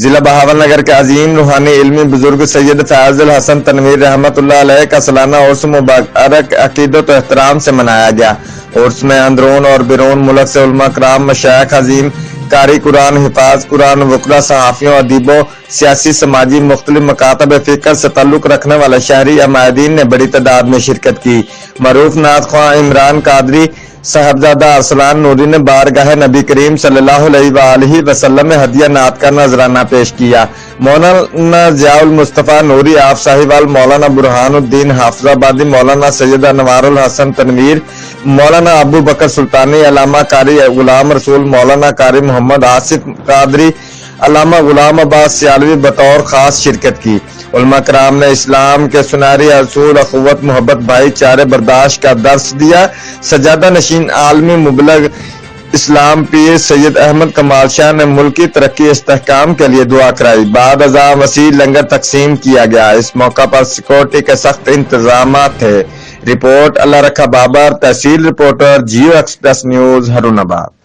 ضلع بہاول نگر کے عظیم روحانی علمی بزرگ سید فیاض الحسن تنویر رحمت اللہ علیہ کا سالانہ عرس مبارک عقیدت و احترام سے منایا گیا۔ عرس میں اندرون اور بیرون ملک سے علماء کرام، مشائخ عظیم، قاری قرآن، حفاظ قرآن، وکلاء، صحافیوں، ادیبوں، سیاسی، سماجی، مختلف مکاتب فکر سے تعلق رکھنے والے شہری عمائدین نے بڑی تعداد میں شرکت کی۔ معروف نعت خواں عمران قادری صاحبزادہ ارسلان نوری نے بارگاہ نبی کریم صلی اللہ علیہ وآلہ وسلم میں ہدیہ نعت کا نذرانہ پیش کیا۔ مولانا ضیاء المصطفیٰ نوری آف ساہیوال، مولانا برہان الدین حافظ آبادی، مولانا سید انوار الحسن تنویر، مولانا ابو بکر سلطانی، علامہ قاری غلام رسول، مولانا قاری محمد آصف قادری، علامہ غلام عباس سیالوی بطور خاص شرکت کی۔ علماء کرام نے اسلام کے سنہری اصول، اخوت، محبت، بھائی چارے، برداشت کا درس دیا۔ سجادہ نشین عالمی مبلغ اسلام پیر سید احمد کمال شاہ نے ملکی ترقی استحکام کے لیے دعا کرائی۔ بعد ازاں وسیع لنگر تقسیم کیا گیا۔ اس موقع پر سیکورٹی کے سخت انتظامات تھے۔ رپورٹ اللہ رکھا بابر، تحصیل reporter, Jio express news, Harwan آباد۔